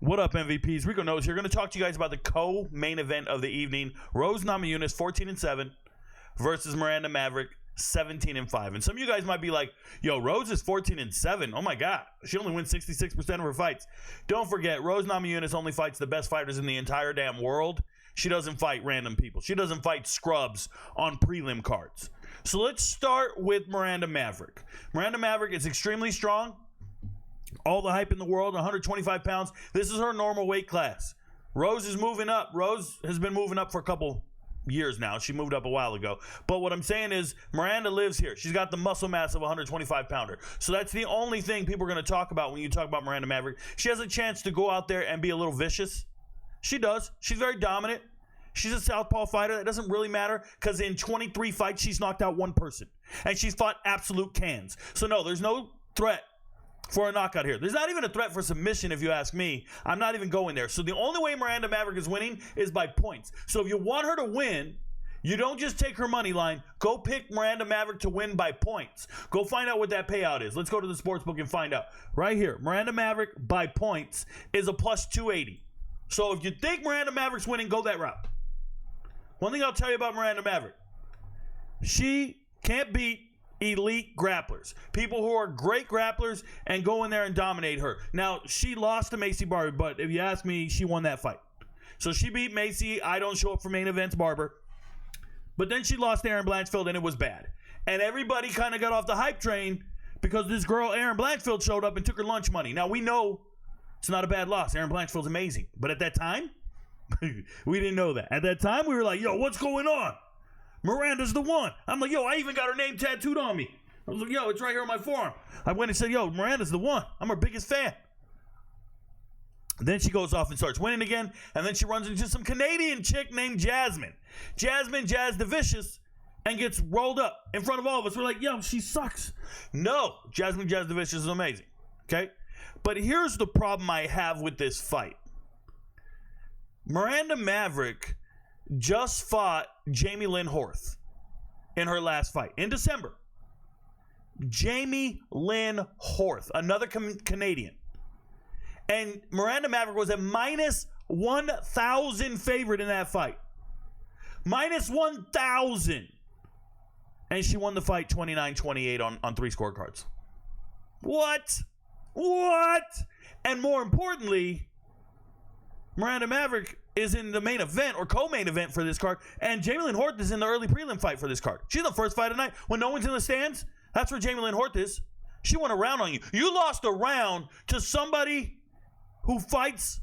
What up, MVPs? Rico Knows here. Going to talk to you guys about the co-main event of the evening. Rose Namajunas, 14-7, versus Miranda Maverick, 17-5. And some of you guys might be like, yo, Rose is 14-7. Oh, my God. She only wins 66% of her fights. Don't forget, Rose Namajunas only fights the best fighters in the entire damn world. She doesn't fight random people. She doesn't fight scrubs on prelim cards. So let's start with Miranda Maverick. Miranda Maverick is extremely strong. All the hype in the world, 125 pounds. This is her normal weight class. Rose is moving up. Rose has been moving up for a couple years now. She moved up a while ago. But what I'm saying is Miranda lives here. She's got the muscle mass of a 125-pounder. So that's the only thing people are going to talk about when you talk about Miranda Maverick. She has a chance to go out there and be a little vicious. She does. She's very dominant. She's a southpaw fighter. That doesn't really matter because in 23 fights, she's knocked out one person. And she's fought absolute cans. So no, there's no threat for a knockout here. There's not even a threat for submission if you ask me. I'm not even going there. So the only way Miranda Maverick is winning is by points. So if you want her to win, you don't just take her money line. Go pick Miranda Maverick to win by points. Go find out what that payout is. Let's go to the sportsbook and find out. Right here, Miranda Maverick by points is a plus 280. So if you think Miranda Maverick's winning, go that route. One thing I'll tell you about Miranda Maverick, she can't beat elite grapplers, people who are great grapplers and go in there and dominate her. Now, she lost to Macy Barber, but if you ask me, she won that fight. So she beat Macy. I don't show up for main events, Barber. But then she lost to Erin Blanchfield, and it was bad. And everybody kind of got off the hype train because this girl, Erin Blanchfield, showed up and took her lunch money. Now, we know it's not a bad loss. Erin Blanchfield's amazing. But at that time, we didn't know that. At that time, we were like, yo, what's going on? Miranda's the one. I'm like, yo, I even got her name tattooed on me. I was like, yo, it's right here on my forearm. I went and said, yo, Miranda's the one. I'm her biggest fan. Then she goes off and starts winning again, and then she runs into some Canadian chick named Jasmine. Jasmine Jazz the Vicious, and gets rolled up in front of all of us. We're like, yo, she sucks. No, Jasmine Jazz the Vicious is amazing. Okay? But here's the problem I have with this fight. Miranda Maverick just fought Jamie Lynn Horth in her last fight in December. Jamie Lynn Horth, another Canadian. And Miranda Maverick was a minus 1,000 favorite in that fight. Minus 1,000. And she won the fight 29-28 on 3 scorecards. What? And more importantly, Miranda Maverick is in the main event or co-main event for this card, and Jamie Lynn Horth is in the early prelim fight for this card. She's the first fight of the night. When no one's in the stands, that's where Jamie Lynn Horth is. She won a round on you. You lost a round to somebody who fights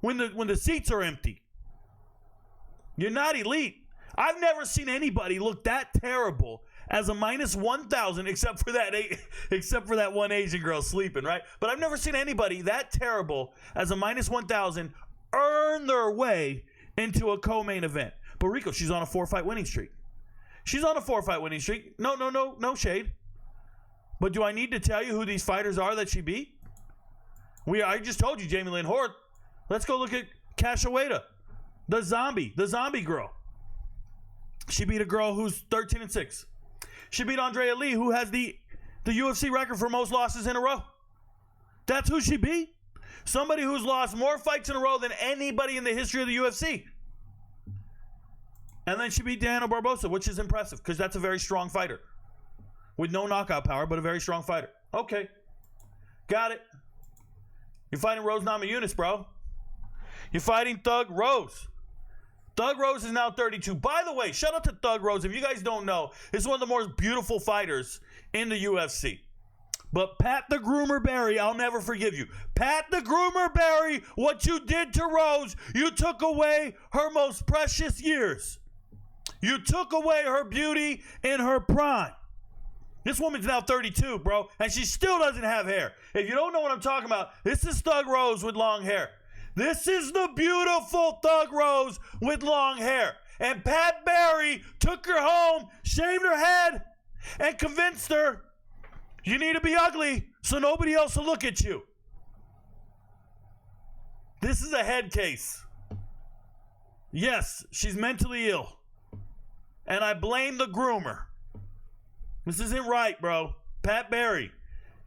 when the seats are empty. You're not elite. I've never seen anybody look that terrible as a minus 1,000 except for that one Asian girl sleeping, right? But I've never seen anybody that terrible as a minus 1,000 earn their way into a co-main event. But Rico, she's on a 4-fight winning streak. She's on a 4-fight winning streak. No shade. But do I need to tell you who these fighters are that she beat? I just told you Jamie Lynn Horth. Let's go look at Cachoeira, the zombie girl. She beat a girl who's 13-6. She beat Andrea Lee, who has the UFC record for most losses in a row. That's who she beat. Somebody who's lost more fights in a row than anybody in the history of the UFC. And then she beat Diana Barbosa, which is impressive because that's a very strong fighter. With no knockout power, but a very strong fighter. Okay. Got it. You're fighting Rose Namajunas, bro. You're fighting Thug Rose. Thug Rose is now 32. By the way, shout out to Thug Rose. If you guys don't know, this is one of the most beautiful fighters in the UFC. But Pat the Groomer Barry, I'll never forgive you. Pat the Groomer Barry, what you did to Rose, you took away her most precious years. You took away her beauty in her prime. This woman's now 32, bro, and she still doesn't have hair. If you don't know what I'm talking about, this is Thug Rose with long hair. This is the beautiful Thug Rose with long hair. And Pat Barry took her home, shaved her head, and convinced her, you need to be ugly so nobody else will look at you. This is a head case. Yes, she's mentally ill. And I blame the groomer. This isn't right, bro. Pat Barry,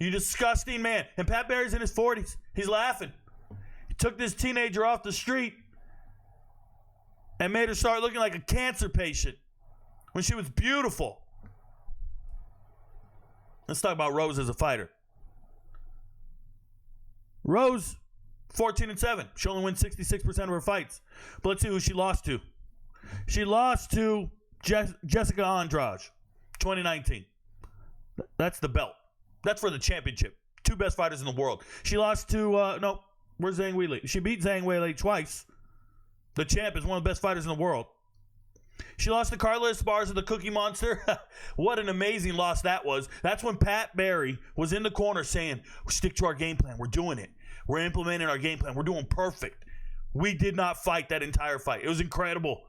you disgusting man. And Pat Barry's in his 40s. He's laughing. Took this teenager off the street and made her start looking like a cancer patient when she was beautiful. Let's talk about Rose as a fighter. Rose, 14-7. She only wins 66% of her fights. But let's see who she lost to. She lost to Jessica Andrade, 2019. That's the belt. That's for the championship. 2 best fighters in the world. She lost to, where's Zhang Weili? She beat Zhang Weili twice. The champ is one of the best fighters in the world. She lost to Carla Esparza, the Cookie Monster. What an amazing loss that was. That's when Pat Barry was in the corner saying, stick to our game plan. We're doing it. We're implementing our game plan. We're doing perfect. We did not fight that entire fight. It was incredible.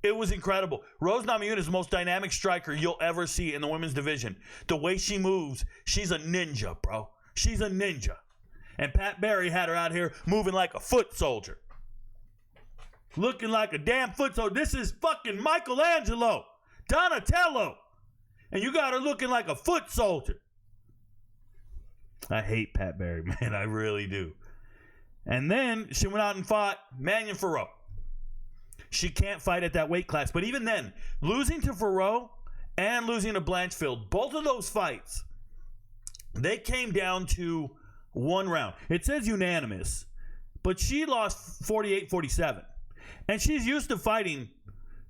It was incredible. Rose Namajunas is the most dynamic striker you'll ever see in the women's division. The way she moves, she's a ninja, bro. She's a ninja. And Pat Barry had her out here moving like a foot soldier. Looking like a damn foot soldier. This is fucking Michelangelo, Donatello. And you got her looking like a foot soldier. I hate Pat Barry, man. I really do. And then she went out and fought Manon Fiorot. She can't fight at that weight class. But even then, losing to Fiorot and losing to Blanchfield, both of those fights, they came down to 1 round. It says unanimous, but she lost 48-47. And she's used to fighting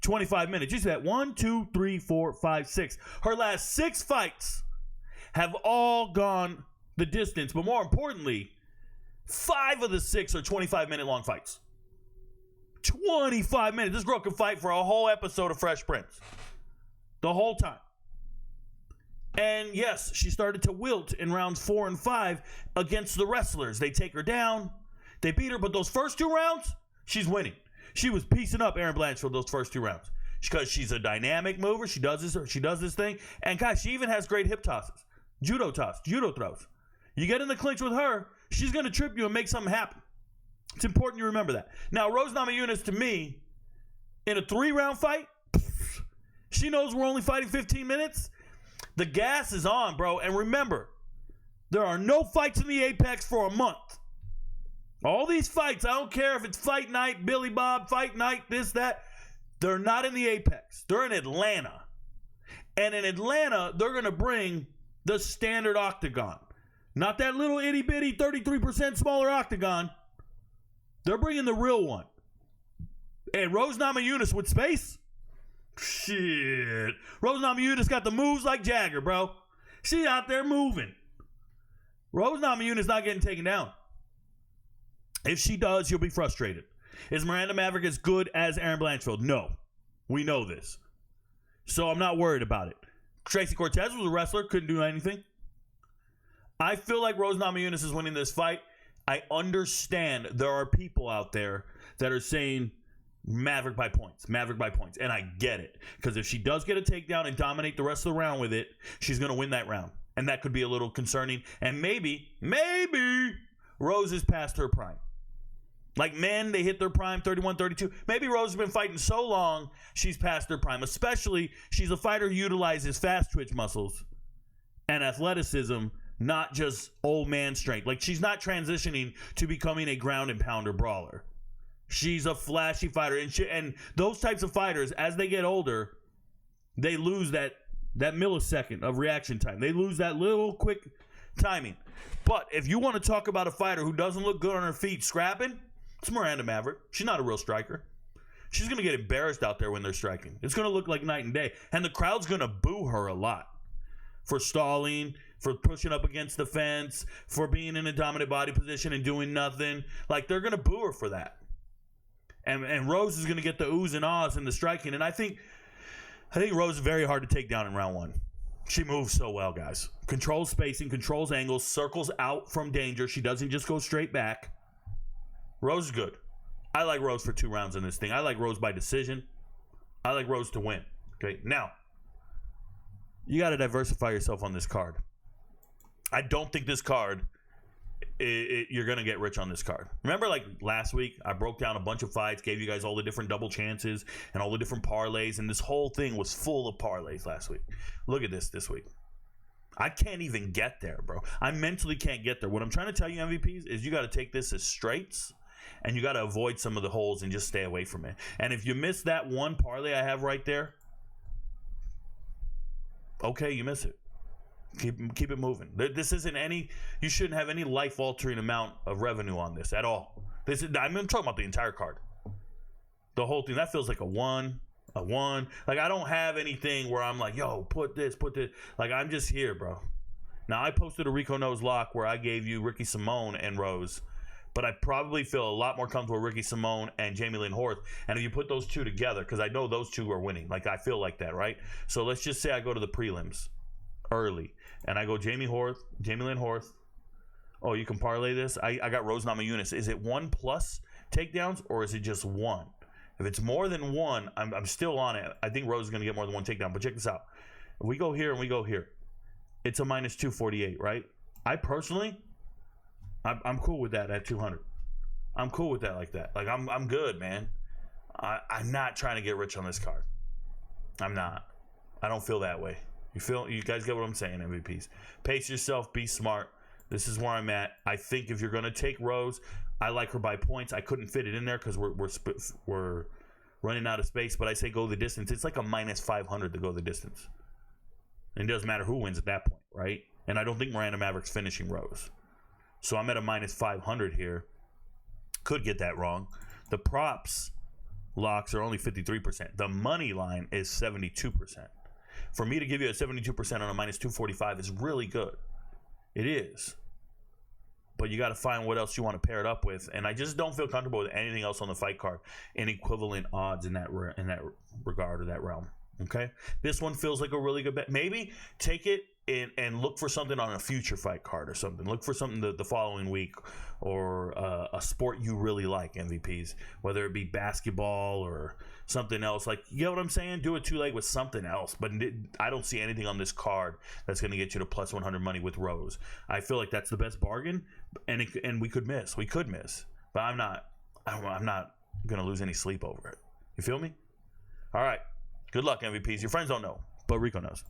25 minutes. She's at 1, 2, 3, 4, 5, 6. Her last 6 fights have all gone the distance. But more importantly, 5 of the 6 are 25-minute long fights. 25 minutes. This girl can fight for a whole episode of Fresh Prince. The whole time. And yes, she started to wilt in rounds 4 and 5 against the wrestlers. They take her down. They beat her. But those first 2 rounds, she's winning. She was piecing up Erin Blanchfield those first 2 rounds because she's a dynamic mover. She does this thing. And guys, she even has great hip tosses, judo throws. You get in the clinch with her, she's going to trip you and make something happen. It's important you remember that. Now, Rose Namajunas, to me, in a 3-round fight, she knows we're only fighting 15 minutes. The gas is on, bro. And remember, there are no fights in the Apex for a month. All these fights, I don't care if it's Fight Night, Billy Bob, Fight Night, this, that. They're not in the Apex. They're in Atlanta. And in Atlanta, they're going to bring the standard octagon. Not that little itty-bitty 33% smaller octagon. They're bringing the real one. And Rose Namajunas with space? Shit. Rose Namajunas got the moves like Jagger, bro. She out there moving. Rose Namajunas not getting taken down. If she does, you'll be frustrated. Is Miranda Maverick as good as Erin Blanchfield? No. We know this. So I'm not worried about it. Tracy Cortez was a wrestler, couldn't do anything. I feel like Rose Namajunas is winning this fight. I understand there are people out there that are saying Maverick by points. And I get it. Because if she does get a takedown and dominate the rest of the round with it, she's going to win that round. And that could be a little concerning. And maybe Rose is past her prime. Like men, they hit their prime, 31, 32. Maybe Rose has been fighting so long, she's past her prime. Especially, she's a fighter who utilizes fast twitch muscles and athleticism, not just old man strength. Like, she's not transitioning to becoming a ground and pounder brawler. She's a flashy fighter. And those types of fighters, as they get older, they lose that millisecond of reaction time. They lose that little quick timing. But if you want to talk about a fighter who doesn't look good on her feet scrapping, it's Miranda Maverick. She's not a real striker. She's going to get embarrassed out there when they're striking. It's going to look like night and day. And the crowd's going to boo her a lot for stalling, for pushing up against the fence, for being in a dominant body position and doing nothing. Like, they're going to boo her for that. And Rose is going to get the oohs and ahs in the striking. And I think Rose is very hard to take down in round 1. She moves so well, guys. Controls spacing, controls angles, circles out from danger. She doesn't just go straight back. Rose is good. I like Rose for 2 rounds in this thing. I like Rose by decision. I like Rose to win. Okay, now, you got to diversify yourself on this card. I don't think this card, you're going to get rich on this card. Remember, like last week, I broke down a bunch of fights, gave you guys all the different double chances and all the different parlays, and this whole thing was full of parlays last week. Look at this week. I can't even get there, bro. I mentally can't get there. What I'm trying to tell you, MVPs, is you got to take this as straights and you got to avoid some of the holes and just stay away from it. And if you miss that one parlay I have right there, okay, you miss it. Keep it moving. This isn't any. You shouldn't have any life-altering amount of revenue on this at all. I'm talking about the entire card, the whole thing. That feels like a one. Like I don't have anything where I'm like, yo, put this. Like I'm just here, bro. Now I posted a Rico Knows lock where I gave you Ricky Simone and Rose, but I probably feel a lot more comfortable with Ricky Simone and Jamie Lynn Horth. And if you put those two together, because I know those two are winning, like I feel like that, right? So let's just say I go to the prelims early, and I go Jamie Lynn Horth. Oh, you can parlay this. I got Rose Namajunas. Is it 1+ takedowns, or is it just 1? If it's more than 1, I'm still on it. I think Rose is going to get more than 1 takedown. But check this out. If we go here and we go here, it's a minus 248, right? I personally, I'm cool with that at 200. I'm cool with that like that. Like I'm good, man. I'm not trying to get rich on this card. I'm not. I don't feel that way. You guys get what I'm saying, MVPs. Pace yourself, be smart. This is where I'm at. I think if you're going to take Rose, I like her by points. I couldn't fit it in there because we're running out of space, but I say go the distance. It's like a minus 500 to go the distance. And it doesn't matter who wins at that point, right? And I don't think Miranda Maverick's finishing Rose. So I'm at a minus 500 here. Could get that wrong. The props locks are only 53%. The money line is 72%. For me to give you a 72% on a minus 245 is really good. It is. But you got to find what else you want to pair it up with. And I just don't feel comfortable with anything else on the fight card in equivalent odds in that regard or that realm. Okay? This one feels like a really good bet. Maybe take it and look for something on a future fight card or something. Look for something the following week or a sport you really like, MVPs. Whether it be basketball or something else. Like, you know what I'm saying? Do a two-leg with something else. But I don't see anything on this card that's going to get you to plus 100 money with Rose. I feel like that's the best bargain, and we could miss. We could miss. But I'm not going to lose any sleep over it. You feel me? All right. Good luck, MVPs. Your friends don't know, but Rico knows.